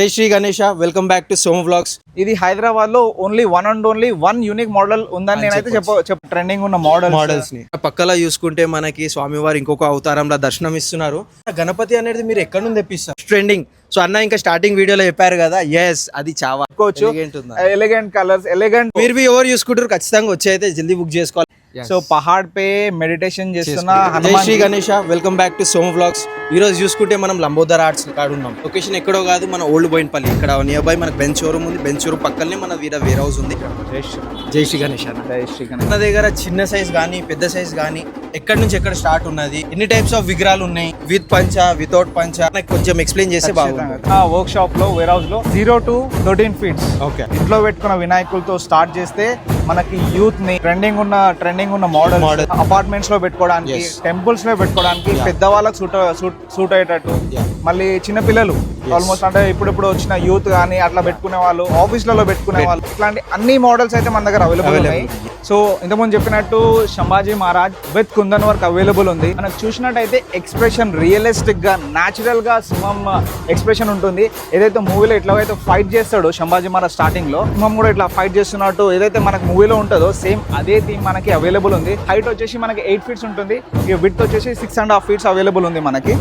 జై Shri Ganesha, welcome back to Somu vlogs. ఇది హైదరాబాద్ లో ఓన్లీ వన్ యూనిక్ మోడల్ ఉందని నేనైతే ట్రెండింగ్ ఉన్న మోడల్స్ ని పక్కలా చూసుకుంటే మనకి స్వామివారు ఇంకొక అవతారంలో దర్శనం ఇస్తున్నారు. గణపతి అనేది మీరు ఎక్కడ నుండి తెప్పిస్తారు? ట్రెండింగ్. సో అన్న ఇంకా స్టార్టింగ్ వీడియోలో చెప్పారు కదా, ఎస్ అది చాలా ఎలిగెంట్ కలర్స్, ఎలిగెంట్. మీరు ఎవరు చూసుకుంటారు, ఖచ్చితంగా వచ్చి అయితే జల్దీ బుక్ చేసుకోవాలి. సో పహాడ్ పే మెడిటేషన్ చేస్తున్న జై Shri Ganesha, welcome back to Somu vlogs. ఈ రోజు చూసుకుంటే మనం లంబోదర్ ఆర్ట్స్ కాడ ఉన్నాం. లొకేషన్ ఎక్కడో కాదు, మన ఓల్డ్ బోయిన్పల్లి. ఇక్కడ నియర్ బై మనకు బెంచ్ షోరూమ్ ఉంది. బెంచ్ షోరూమ్ పక్కనే మన వేర్ హౌస్ ఉంది. జై శ్రీ గణేష. మన దగ్గర చిన్న సైజ్ కానీ పెద్ద సైజ్ కానీ ఎక్కడి నుంచి ఎక్కడ స్టార్ట్ ఉన్నది, ఎన్ని టైప్స్ ఆఫ్ విగ్రహాలు ఉన్నాయి, విత్ పంచ, వితౌట్ పంచ, నాకు కొంచెం ఎక్స్ప్లెయిన్ చేస్తే బాగుంది. వర్క్ షాప్ లో, వేర్ హౌస్ లో 0 to 13 feet ఓకే ఇంట్లో పెట్టుకున్న వినాయకులతో స్టార్ట్ చేస్తే మనకి యూత్ ని ట్రెండింగ్ ఉన్న మోడల్ అపార్ట్మెంట్స్ లో పెట్టుకోవడానికి, టెంపుల్స్ లో పెట్టుకోవడానికి, పెద్దవాళ్ళకి సూట్ అయ్యేటట్టు, మళ్ళీ చిన్న పిల్లలు ఆల్మోస్ట్ అంటే ఇప్పుడు వచ్చిన యూత్ కానీ అట్లా పెట్టుకునే వాళ్ళు, ఆఫీస్లలో పెట్టుకునే వాళ్ళు, ఇట్లాంటి అన్ని మోడల్స్ అయితే మన దగ్గర అవైలబుల్ ఉన్నాయి. సో ఇంతకుముందు చెప్పినట్టు Sambhaji Maharaj with kundan work available ఉంది. మనకు చూసినట్టయితే ఎక్స్ప్రెషన్ రియలిస్టిక్ గా, న్యాచురల్ గా సింహం ఎక్స్ప్రెషన్ ఉంటుంది. ఏదైతే మూవీలో ఎట్లాగైతే ఫైట్ చేస్తాడో సంభాజీ మహారాజ్ స్టార్టింగ్ లో, సింహం కూడా ఇట్లా ఫైట్ చేస్తున్నట్టు ఏదైతే మనకు మూవీలో ఉంటుందో సేమ్ అదే థీమ్ మనకి అవైలబుల్ ఉంది. హైట్ వచ్చేసి మనకి 8 feet ఉంటుంది. ఇక విడ్త్ వచ్చేసి 6.5 feet అవైలబుల్ ఉంది మనకి.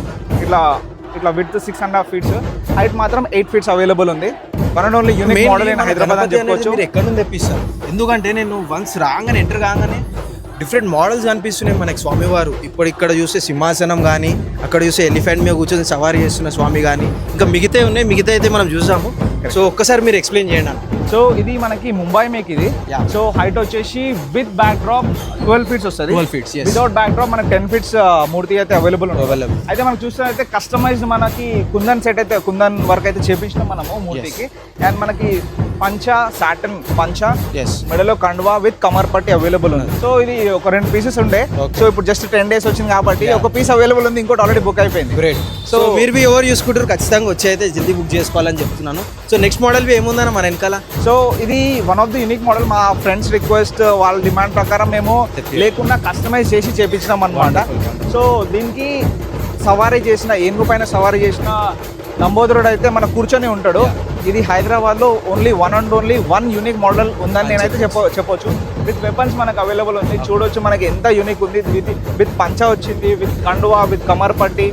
ఇట్లా విడ్త్ 6.5 feet, హైట్ మాత్రం 8 feet అవైలబుల్ ఉంది. One and only unique model in Hyderabad అని చెప్పొచ్చు. మీరు ఎక్కడ నుండి తెప్పిస్తారు? ఎందుకంటే నేను వన్స్ రాగానే ఎంటర్ కాగానే డిఫరెంట్ మోడల్స్ కనిపిస్తున్నాయి మనకి. స్వామివారు ఇప్పుడు ఇక్కడ చూస్తే సింహాసనం కానీ, అక్కడ చూస్తే ఎలిఫెంట్ మీద కూర్చొని సవారీ చేస్తున్న స్వామి కానీ, ఇంకా మిగతా ఉన్నాయి. మిగతా అయితే మనం చూసాము. సో ఒక్కసారి మీరు ఎక్స్ప్లెయిన్ చేయండి. సో ఇది మనకి ముంబై మేక్ ఇది. సో హైట్ వచ్చేసి విత్ బ్యాక్ డ్రాప్ 12 feet వస్తుంది. 12 feet, yes. Without back drop మనకి 10 feet మూర్తి అయితే అవైలబుల్ అయితే మనం చూస్తే కస్టమైజ్డ్ మనకి కుందన్ సెట్ అయితే, కుందన్ వర్క్ అయితే చేపించినాం మనము మూర్తికి. అండ్ మనకి పంచ, సాటన్ పంచ, మెడలో కండువా విత్ కమర్ పట్టి అవైలబుల్ ఉంది. సో ఇది ఒక 2 pieces ఉండే. సో ఇప్పుడు జస్ట్ 10 days వచ్చింది కాబట్టి ఒక పీస్ అవైలబుల్ ఉంది, ఇంకోటి ఆల్రెడీ బుక్ అయిపోయింది. గ్రేట్. సో మీరు ఎవరు చూసుకుంటారు, ఖచ్చితంగా వచ్చి అయితే జల్దీ బుక్ చేసుకోవాలని చెప్తున్నాను. సో నెక్స్ట్ మోడల్ ఏముందన్న మన వెనకాల? సో ఇది one of the unique model. మా ఫ్రెండ్స్ రిక్వెస్ట్, వాళ్ళ డిమాండ్ ప్రకారం మేము లేకుండా కస్టమైజ్ చేసి చేపించినాం అనమాట. సో దీనికి సవారీ చేసిన, ఏనుగు పైన సవారీ చేసిన లంబోదరుడు అయితే మన కూర్చొని ఉంటాడు. ఇది హైదరాబాద్ లో ఓన్లీ వన్ యూనిక్ మోడల్ ఉందని నేనైతే చెప్పొచ్చు. విత్ వెపన్స్ మనకు అవైలబుల్ ఉంది. చూడొచ్చు మనకి ఎంత యూనిక్ ఉంది. విత్ పంచ వచ్చింది, విత్ కండువా, విత్ కమర్ పట్టి,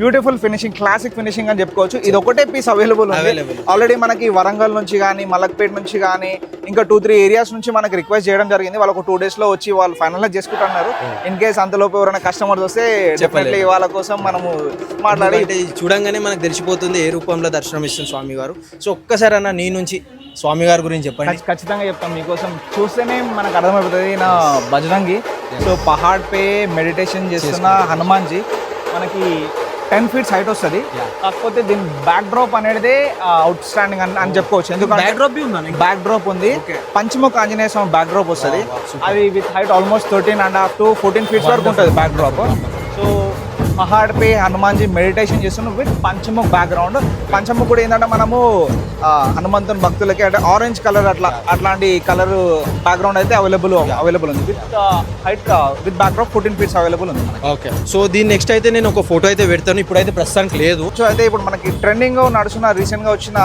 బ్యూటిఫుల్ ఫినిషింగ్, క్లాసిక్ ఫినిషింగ్ అని చెప్పుకోవచ్చు. ఇది ఒకటే పీస్ అవైలబుల్ ఉంది. ఆల్రెడీ మనకి వరంగల్ నుంచి కానీ, మలక్పేట్ నుంచి కానీ, ఇంకా 2-3 ఏరియాస్ నుంచి మనకి రిక్వెస్ట్ చేయడం జరిగింది. వాళ్ళకు 2 days లో వచ్చి వాళ్ళు ఫైనల్ చేసుకుంటున్నారు. ఇన్ కేస్ అంతలోపు ఎవరైనా కస్టమర్స్ వస్తే డెఫినెట్లీ వాళ్ళ కోసం మనము మాట్లాడి చూడంగానే మనకు తెలిసిపోతుంది ఏ రూపంలో దర్శనం ఇస్తుంది స్వామి వారు. సో ఒక్కసారి అన్న నీ నుంచి స్వామి గారి గురించి చెప్పండి. ఖచ్చితంగా చెప్తాం మీకోసం. చూస్తేనే మనకు అర్థమైపోతుంది నా బజరంగి. సో పహాడ్ పే మెడిటేషన్ చేస్తున్న హనుమాన్జీ మనకి 10 feet హైట్ వస్తుంది. కాకపోతే దీని బ్యాక్ డ్రాప్ అనేది అవుట్ స్టాండింగ్ అని చెప్పుకోవచ్చు. ఎందుకంటే బ్యాక్ డ్రాప్ ఉంది. పంచముఖ ఆంజనేయ స్వామి బ్యాక్ డ్రాప్ వస్తుంది. అది with height almost 13.5 to 14 feet వరకు ఉంటుంది బ్యాక్ డ్రాప్. సో పహాడ్ పే హనుమాన్జీ మెడిటేషన్ చేస్తున్నాం విత్ పంచముఖ్ బ్యాక్గ్రౌండ్. పంచముఖ్ కూడా ఏంటంటే మనము హనుమంతుని భక్తులకి అంటే ఆరెంజ్ కలర్ అట్లాంటి కలర్ బ్యాక్గ్రౌండ్ అయితే అవైలబుల్ ఉంది. With height with back drop 14 feet available ఉంది. ఓకే. సో దీని నెక్స్ట్ అయితే నేను ఒక ఫోటో అయితే పెడతాను. ఇప్పుడైతే ప్రస్తుతానికి లేదు. సో అయితే ఇప్పుడు మనకి ట్రెండింగ్ గా నడుస్తున్న రీసెంట్ గా వచ్చిన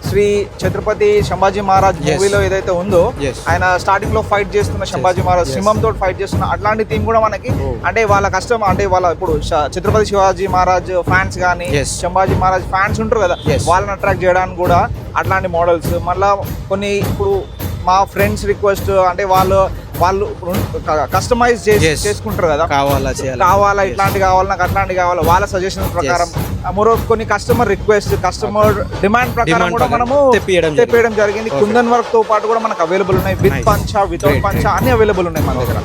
శ్రీ ఛత్రపతి సంభాజీ మహారాజ్ మూవీలో ఏదైతే ఉందో, ఆయన స్టార్టింగ్ లో ఫైట్ చేస్తున్న సంభాజీ మహారాజ్ సింహం తోటి ఫైట్ చేస్తున్న అట్లాంటి థీమ్ కూడా మనకి, అంటే వాళ్ళ కష్టం, అంటే వాళ్ళ ఇప్పుడు ఛత్రపతి శివాజీ మహారాజ్ ఫ్యాన్స్ కానీ, సంభాజీ మహారాజ్ ఫ్యాన్స్ ఉంటారు కదా, వాళ్ళని అట్రాక్ట్ చేయడానికి కూడా అట్లాంటి మోడల్స్. మళ్ళా కొన్ని ఇప్పుడు మా ఫ్రెండ్స్ రిక్వెస్ట్, అంటే వాళ్ళు కస్టమైజ్ చేసుకుంటారు కదా, కావాలా ఇట్లాంటి కావాలి, నాకు అట్లాంటి కావాలి, వాళ్ళ సజెషన్ ప్రకారం మరో కొన్ని కస్టమర్ రిక్వెస్ట్, కస్టమర్ డిమాండ్ ప్రకారం కూడా మనము తెప్పియడం జరిగింది. కుందన్ వర్క్ తో పాటు కూడా మనకు అవైలబుల్ ఉన్నాయి. విత్ పంచ, వితౌట్ పంచ అన్ని అవైలబుల్ ఉన్నాయి మన దగ్గర.